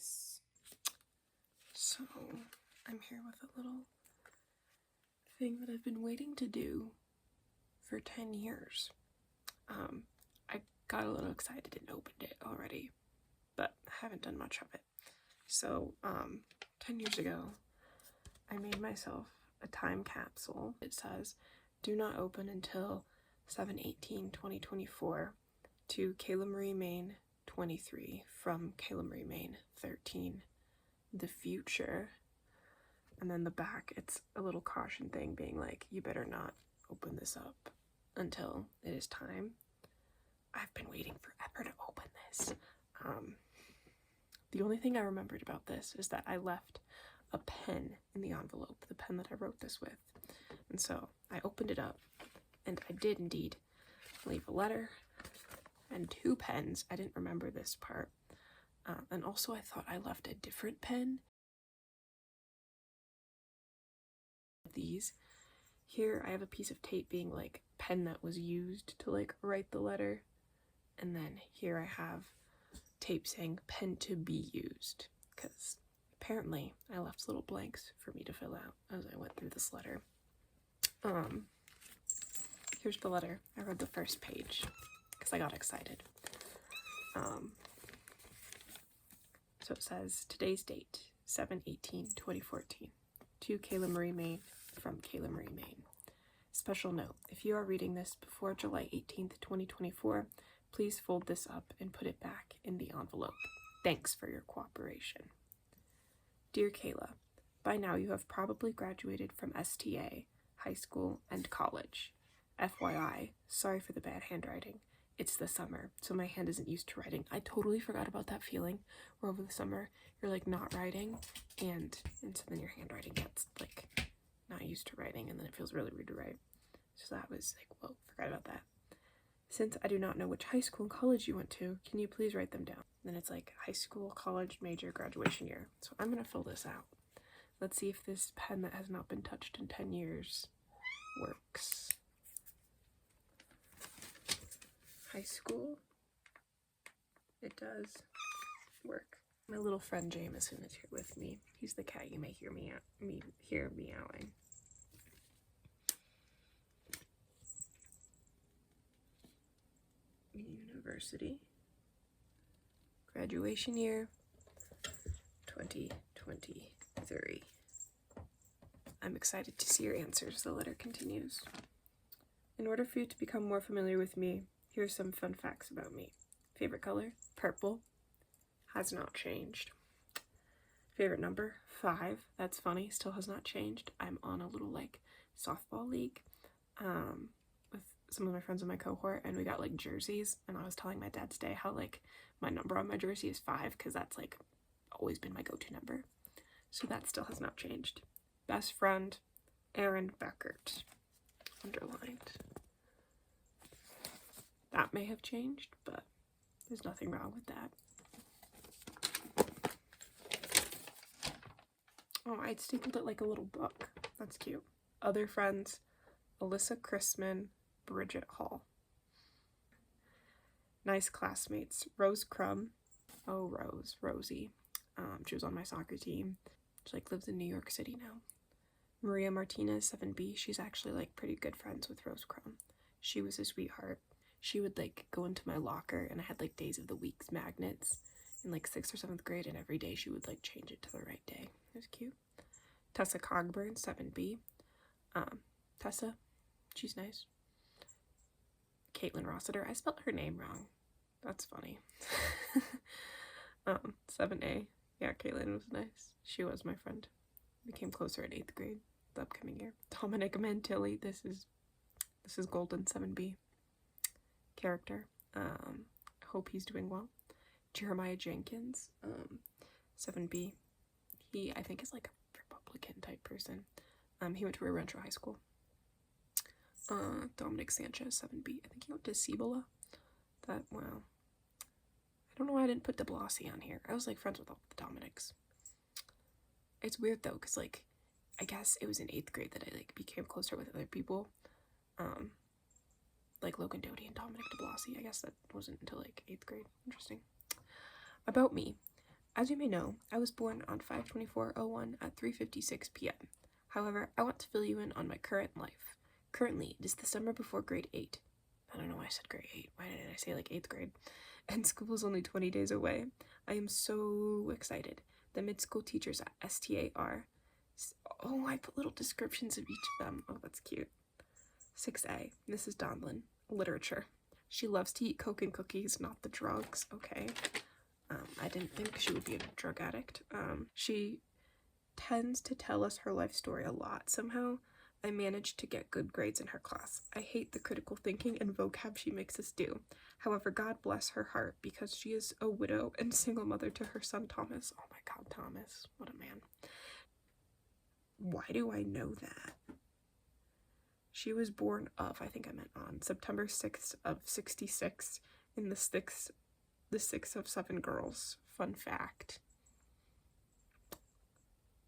case. So I'm here with a little thing that I've been waiting to do for 10 years. I got a little excited and opened it already, but I haven't done much of it. So 10 years ago, I made myself a time capsule. It says, do not open until 7/18/2024 to Kayla Marie Maine 23 from Kayla Marie Maine 13, the future. And then the back, it's a little caution thing being like, you better not open this up until it is time. I've been waiting forever to open this. The only thing I remembered about this is that I left a pen in the envelope, the pen that I wrote this with. And so I opened it up, and I did indeed leave a letter and 2 pens. I didn't remember this part. And also I thought I left a different pen. These. Here I have a piece of tape being like pen that was used to like write the letter. And then here I have tape saying pen to be used, because apparently I left little blanks for me to fill out as I went through this letter. Here's the letter. I read the first page because I got excited. So it says, today's date, 7/18/2014, to Kayla Marie Maine from Kayla Marie Maine. Special note, if you are reading this before July 18th, 2024, please fold this up and put it back in the envelope. Thanks for your cooperation. Dear Kayla, by now you have probably graduated from STA, high school, and college. FYI, sorry for the bad handwriting. It's the summer, so my hand isn't used to writing. I totally forgot about that feeling where over the summer you're like not writing and so then your handwriting gets like not used to writing and then it feels really weird to write. So that was like, whoa, forgot about that. Since I do not know which high school and college you went to, can you please write them down? Then it's like high school, college, major, graduation year. So I'm gonna fill this out. Let's see if this pen that has not been touched in 10 years works. High school. It does work. My little friend Jameson is here with me. He's the cat you may hear meowing. University. Graduation year 2023. I'm excited to see your answers. The letter continues. In order for you to become more familiar with me, here are some fun facts about me. Favorite color? Purple. Has not changed. Favorite number? 5. That's funny. Still has not changed. I'm on a little like softball league with some of my friends in my cohort, and we got like jerseys, and I was telling my dad today how like my number on my jersey is 5 because that's like always been my go-to number. So that still has not changed. Best friend? Aaron Beckert. Underlined. That may have changed, but there's nothing wrong with that. Oh, I stapled it like a little book. That's cute. Other friends, Alyssa Chrisman, Bridget Hall. Nice classmates, Rose Crum. Oh, Rosie. She was on my soccer team. She like lives in New York City now. Maria Martinez, 7B. She's actually like pretty good friends with Rose Crum. She was a sweetheart. She would like go into my locker, and I had like days of the week's magnets in like 6th or 7th grade, and every day she would like change it to the right day. It was cute. Tessa Cogburn, 7B. Tessa, she's nice. Caitlin Rossiter, I spelled her name wrong. That's funny. 7A. Yeah, Caitlin was nice. She was my friend. Became closer in 8th grade, the upcoming year. Dominic Mantilli, this is Golden, 7B. Character. Hope he's doing well. Jeremiah Jenkins, 7B. He, I think, is like a Republican type person. He went to Rio Rancho High School. Dominic Sanchez, 7B. I think he went to Cibola. Wow. I don't know why I didn't put de Blasi on here. I was like friends with all the Dominics. It's weird though, because like, I guess it was in 8th grade that I like became closer with other people. Like Logan Doty and Dominic de Blasi. I guess that wasn't until like 8th grade. Interesting. About me. As you may know, I was born on 5/24/01 at 3:56 p.m. However, I want to fill you in on my current life. Currently, it is the summer before grade 8. I don't know why I said grade 8. Why did I say like 8th grade? And school is only 20 days away. I am so excited. The mid-school teachers at STA are... Oh, I put little descriptions of each of them. Oh, that's cute. 6A, Mrs. Donlin, literature. She loves to eat Coke and cookies, not the drugs. Okay. I didn't think she would be a drug addict. She tends to tell us her life story a lot. Somehow, I managed to get good grades in her class. I hate the critical thinking and vocab she makes us do. However, God bless her heart, because she is a widow and single mother to her son Thomas. Oh my God, Thomas, what a man. Why do I know that? She was born of, I think I meant on, September 6th of 66 in the sixth of 7 girls. Fun fact.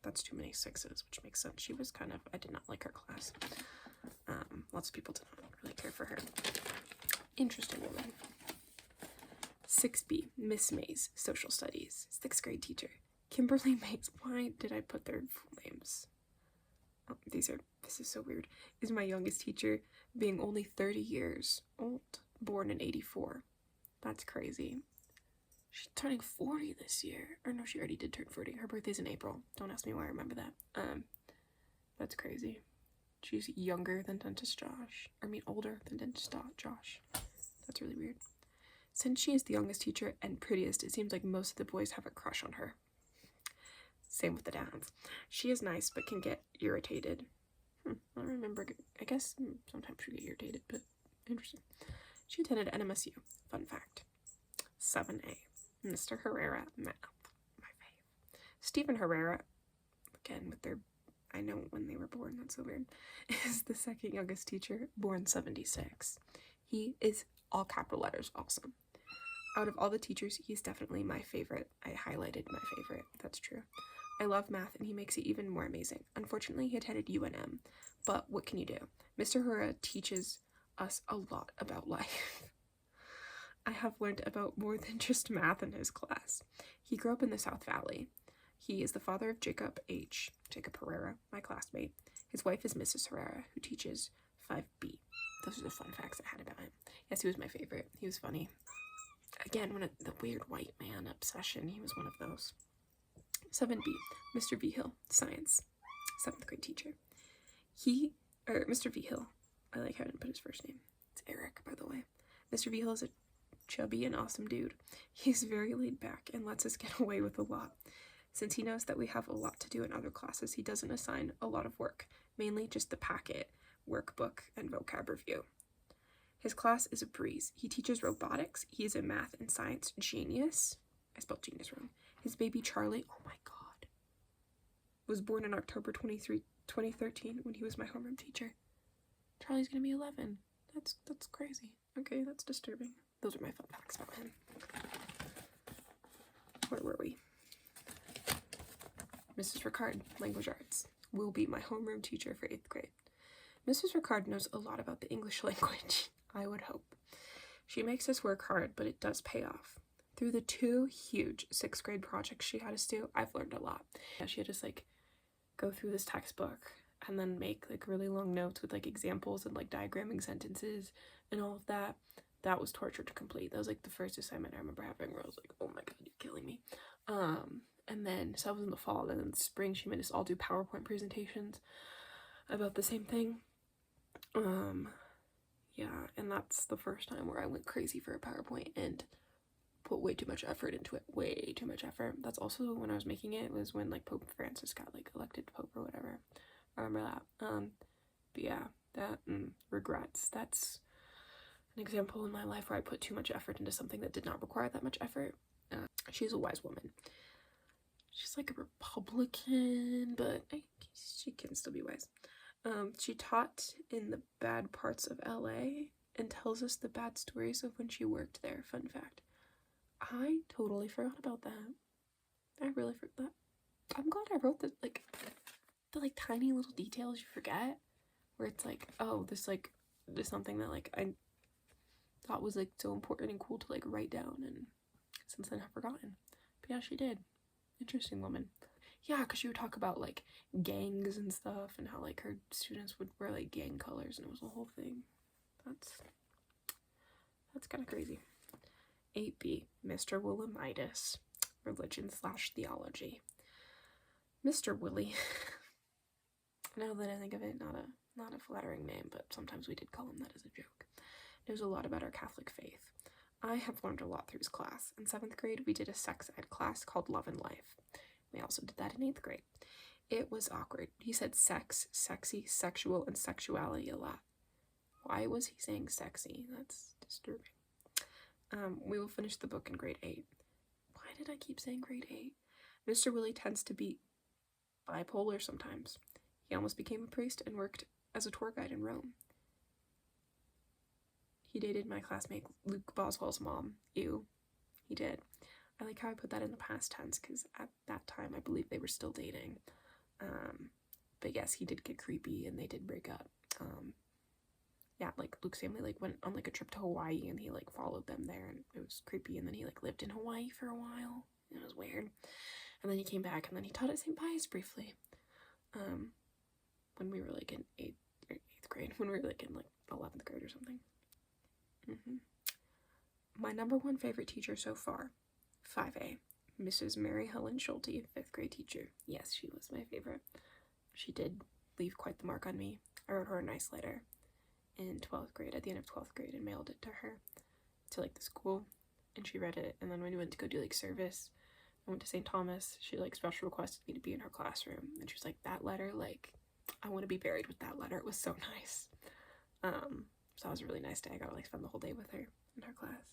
That's too many sixes, which makes sense. She was kind of, I did not like her class. Lots of people did not really care for her. Interesting woman. 6B, Miss Mays, social studies, 6th grade teacher. Kimberly Mays. Why did I put their full names? Oh, this is so weird. Is my youngest teacher, being only 30 years old, born in 84. That's crazy. She's turning 40 this year. Or no, she already did turn 40. Her birthday's in April. Don't ask me why I remember that. That's crazy. She's younger than Dentist Josh. I mean, older than Dentist Josh. That's really weird. Since she is the youngest teacher and prettiest, it seems like most of the boys have a crush on her. Same with the dads. She is nice, but can get irritated. I don't remember. I guess sometimes she get irritated, but interesting. She attended NMSU. Fun fact. 7A. Mr. Herrera, math. My fave. Stephen Herrera, again with their, I know when they were born, that's so weird, is the second youngest teacher, born 76. He is all capital letters awesome. Out of all the teachers, he's definitely my favorite. I highlighted my favorite. That's true. I love math, and he makes it even more amazing. Unfortunately, he attended UNM, but what can you do? Mr. Herrera teaches us a lot about life. I have learned about more than just math in his class. He grew up in the South Valley. He is the father of Jacob Herrera, my classmate. His wife is Mrs. Herrera, who teaches 5B. Those are the fun facts I had about him. Yes, he was my favorite. He was funny. Again, the weird white man obsession, he was one of those. 7B, Mr. V. Hill, science, 7th grade teacher. Mr. V. Hill, I like how I didn't put his first name. It's Eric, by the way. Mr. V. Hill is a chubby and awesome dude. He's very laid back and lets us get away with a lot. Since he knows that we have a lot to do in other classes, he doesn't assign a lot of work, mainly just the packet, workbook, and vocab review. His class is a breeze. He teaches robotics. He is a math and science genius. I spelled genius wrong. His baby Charlie, oh my God, was born in October 2013 when he was my homeroom teacher. Charlie's gonna be 11. That's crazy. Okay, that's disturbing. Those are my fun facts about him. Where were we? Mrs. Ricard, language arts, will be my homeroom teacher for 8th grade. Mrs. Ricard knows a lot about the English language, I would hope. She makes us work hard, but it does pay off. Through the 2 huge 6th grade projects she had us do, I've learned a lot. Yeah, she had us go through this textbook and then make really long notes with examples and diagramming sentences and all of that. That was torture to complete. That was the first assignment I remember having where I was like, oh my God, you're killing me. And then, so that was in the fall, and then in the spring she made us all do PowerPoint presentations about the same thing. Yeah, and that's the first time where I went crazy for a PowerPoint and put way too much effort into it. Way too much effort. That's also when I was making it, was when Pope Francis got elected Pope or whatever. I remember that. But yeah, that and regrets. That's an example in my life where I put too much effort into something that did not require that much effort. She's a wise woman. She's a Republican, but she can still be wise. She taught in the bad parts of LA and tells us the bad stories of when she worked there. Fun fact. I totally forgot about that. I really forgot. I'm glad I wrote the tiny little details you forget, where it's oh, this is something that I thought was so important and cool to write down, and since then I've forgotten. But yeah, Yeah, she did. Interesting woman. Yeah, because she would talk about, like, gangs and stuff, and how, like, her students would wear, like, gang colors, and it was a whole thing. That's kind of crazy. 8B, Mr. Willemitis, Religion/Theology. Mr. Willie. Now that I think of it, not a flattering name, but sometimes we did call him that as a joke. Knows a lot about our Catholic faith. I have learned a lot through his class. In 7th grade, we did a sex ed class called Love and Life. We also did that in 8th grade. It was awkward. He said sex, sexy, sexual, and sexuality a lot. Why was he saying sexy? That's disturbing. We will finish the book in grade 8. Why did I keep saying grade 8? Mr. Willie tends to be bipolar sometimes. He almost became a priest and worked as a tour guide in Rome. He dated my classmate Luke Boswell's mom. Ew. He did. I like how I put that in the past tense, because at that time I believe they were still dating. But yes, he did get creepy and they did break up. Yeah, like Luke's family like went on like a trip to Hawaii and he like followed them there and it was creepy, and then he like lived in Hawaii for a while. It was weird. And then he came back and then he taught at St. Pius briefly. When we were like in 8th grade, when we were like in like 11th grade or something. My number one favorite teacher so far, 5A, Mrs. Mary Helen Schulte, 5th grade teacher. Yes, she was my favorite. She did leave quite the mark on me. I wrote her a nice letter in 12th grade, at the end of 12th grade, and mailed it to her, to like the school, and she read it. And then when we went to go do like service, I went to St. Thomas, she like special requested me to be in her classroom, and she was like, that letter, like, I want to be buried with that letter. It was so nice. So that was a really nice day. I got to like spend the whole day with her in her class.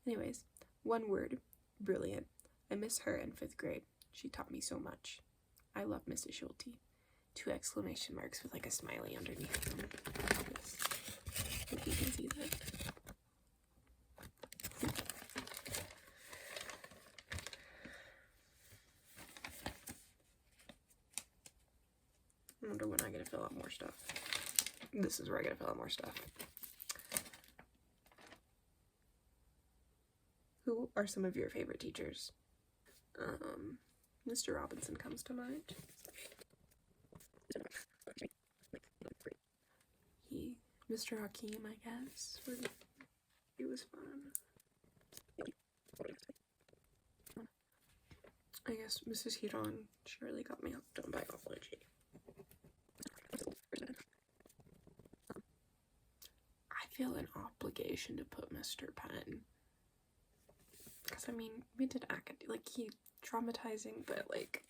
Anyways, one word, brilliant. I miss her in 5th grade. She taught me so much. I love Mrs. Schulte. 2 exclamation marks with like a smiley underneath them. Yes. Hope you can see that. I wonder when I get to fill out more stuff. This is where I get to fill out more stuff. Who are some of your favorite teachers? Mr. Robinson comes to mind. Mr. Hakeem, I guess. He was fun. I guess Mrs. Huron, she really got me hooked on biology. I feel an obligation to put Mr. Penn. Because, I mean, we did academic, like, he traumatizing, but, like,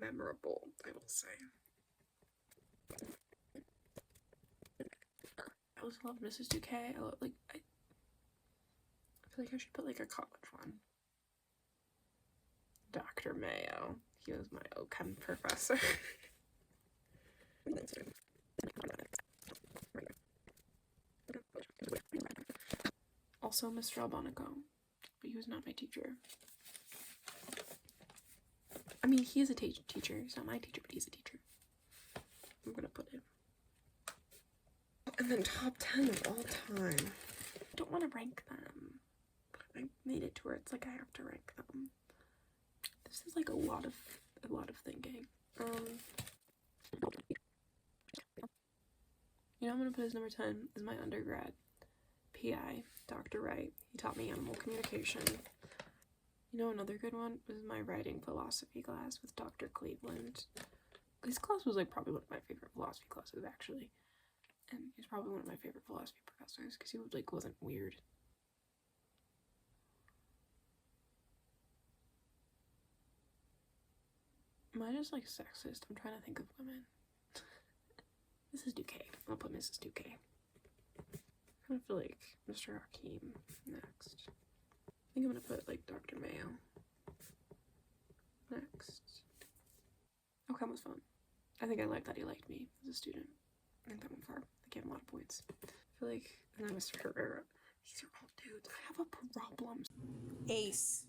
memorable, I will say. I also love Mrs. Duquet. I feel like I should put, like, a college one. Dr. Mayo. He was my OChem professor. Also Mr. Albonico, but he was not my teacher. I mean, he is a teacher. He's not my teacher, but he's a teacher. I'm gonna put it. And then top 10 of all time. I don't want to rank them, but I made it to where it's like I have to rank them. This is like a lot of thinking. You know, I'm gonna put his number 10 as my undergrad PI, Dr. Wright. He taught me animal communication. You know, another good one was my writing philosophy class with Dr. Cleveland. His class was like probably one of my favorite philosophy classes, actually. And he's probably one of my favorite philosophy professors because he like wasn't weird. Am I just like sexist? I'm trying to think of women. Mrs. Duquet. I'll put Mrs. Duquet. I kind of feel like Mr. Hakeem next. I think I'm gonna put like Dr. Mayo next. Okay, was fun. I think I liked that he liked me as a student. I think that went far. I gave him a lot of points. I feel like, and then Mr. Herrera. These are all dudes. I have a problem. Ace.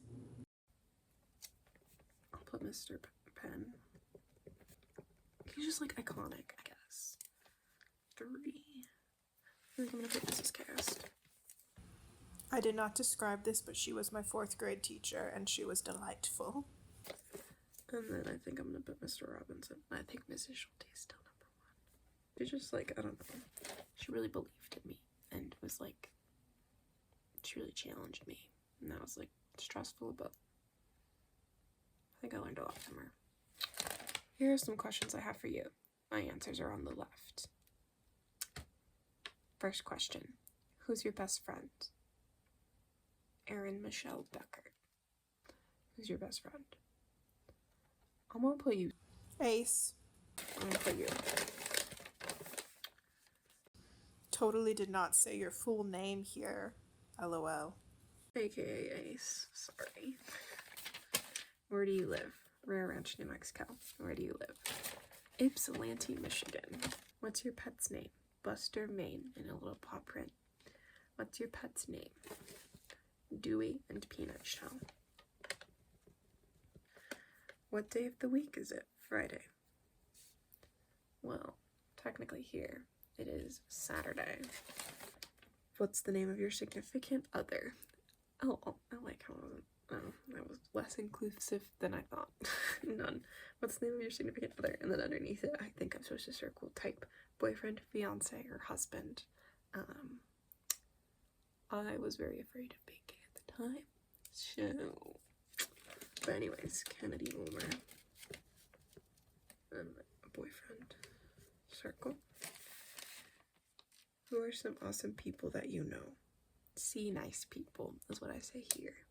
I'll put Mr. Penn. He's just like iconic, I guess. 3. I feel like I'm gonna put Mrs. Cast. I did not describe this, but she was my 4th grade teacher, and she was delightful. And then I think I'm gonna put Mr. Robinson. I think Mrs. Schulte is still number 1. She just, like, I don't know. She really believed in me and was, like, she really challenged me. And that was, like, stressful, but I think I learned a lot from her. Here are some questions I have for you. My answers are on the left. First question. Who's your best friend? Erin Michelle Becker. Who's your best friend? I'm gonna put you. Ace. I'm gonna put you. Totally did not say your full name here. LOL. AKA Ace. Sorry. Where do you live? Rare Ranch, New Mexico. Where do you live? Ypsilanti, Michigan. What's your pet's name? Buster, Maine, in a little paw print. What's your pet's name? Dewey and Peanut Shell. What day of the week is it? Friday. Well, technically here, it is Saturday. What's the name of your significant other? Oh, I like how that was less inclusive than I thought. None. What's the name of your significant other? And then underneath it, I think I'm supposed to circle type boyfriend, fiance, or husband. I was very afraid of being gay at the time, so. But anyways, Kennedy Wilmer and a boyfriend. Circle. Who are some awesome people that you know? See nice people is what I say here.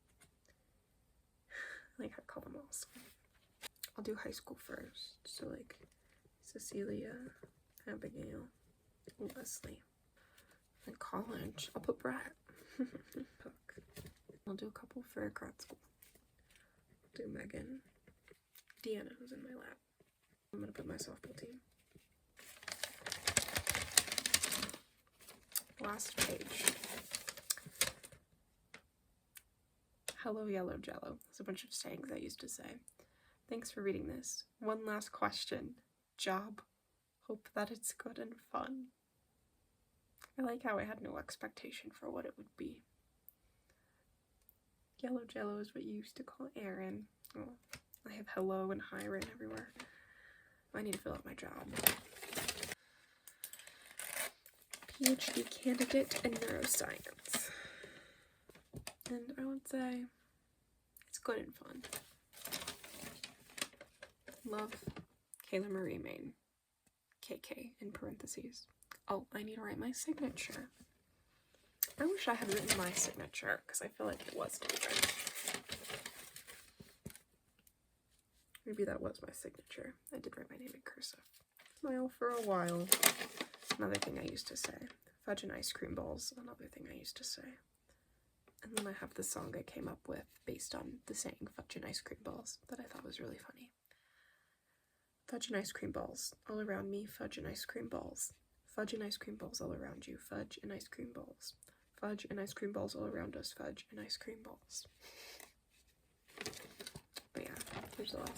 I like how I call them awesome. I'll do high school first. So like Cecilia, Abigail, Leslie. And college, I'll put Brett. Puck. I'll do a couple for grad school. I'll do Megan. Deanna, who's in my lap. I'm gonna put my softball team. Last page. Hello, yellow jello. There's a bunch of sayings I used to say. Thanks for reading this. One last question. Job. Hope that it's good and fun. I like how I had no expectation for what it would be. Yellow jello is what you used to call Aaron. Oh, I have hello and hi written everywhere. I need to fill out my job. PhD candidate in neuroscience. And I would say it's good and fun. Love, Kayla Marie Main. KK in parentheses. Oh, I need to write my signature. I wish I had written my signature because I feel like it was different. Maybe that was my signature. I did write my name in cursive. Smile for a while. Another thing I used to say. Fudge and ice cream balls. Another thing I used to say. And then I have the song I came up with based on the saying fudge and ice cream balls that I thought was really funny. Fudge and ice cream balls all around me, fudge and ice cream balls. Fudge and ice cream balls all around you, fudge and ice cream balls. Fudge and ice cream balls all around us, fudge and ice cream balls. But yeah, there's a lot.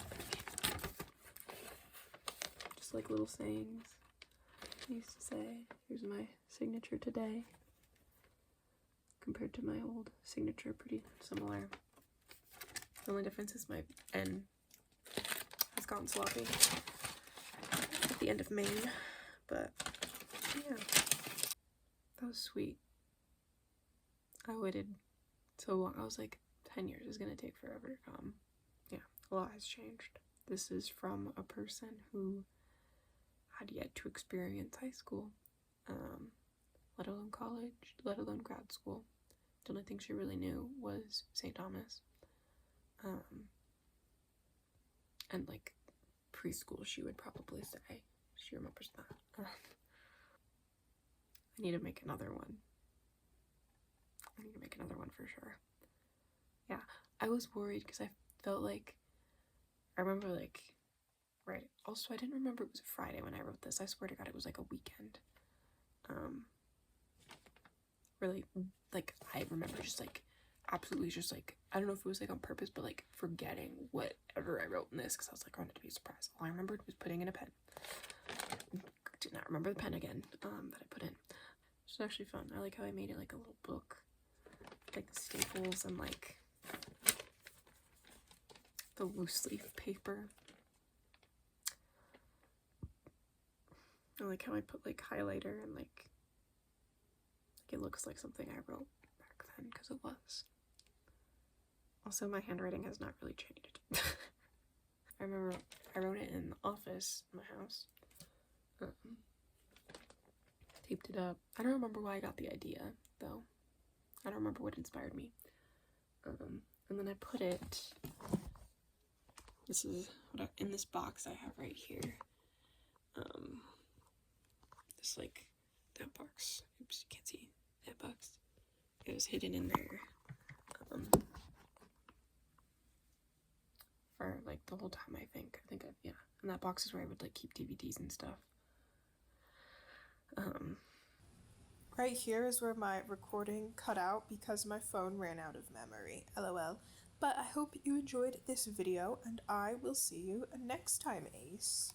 Just like little sayings I used to say. Here's my signature today. Compared to my old signature, pretty similar. The only difference is my N has gotten sloppy at the end of Maine, but yeah, that was sweet. I waited so long. I was like, 10 years is gonna take forever to come. Yeah, a lot has changed. This is from a person who had yet to experience high school, let alone college, let alone grad school. The only thing she really knew was St. Thomas. And like preschool, she would probably say she remembers that. I need to make another one. I need to make another one for sure. Yeah, I was worried because I felt like, I remember like, right, also I didn't remember it was a Friday when I wrote this. I swear to God it was like a weekend. Really, like, I remember just like, absolutely just like, I don't know if it was like on purpose, but like forgetting whatever I wrote in this because I was like, I wanted to be a surprise. All I remembered was putting in a pen. Did not remember the pen again that I put in. It's actually fun. I like how I made it like a little book. like the staples and like the loose leaf paper. I like how I put like highlighter and like it looks like something I wrote back then, because it was. Also, my handwriting has not really changed. I remember I wrote it in the office in my house. Taped it up. I don't remember why I got the idea, though. I don't remember what inspired me. And then I put it, this is what in this box I have right here. This, like, that box. Oops, you can't see that box. It was hidden in there. For, like, the whole time, I think. Yeah. And that box is where I would, like, keep DVDs and stuff. Right here is where my recording cut out because my phone ran out of memory. LOL. But I hope you enjoyed this video, and I will see you next time, Ace.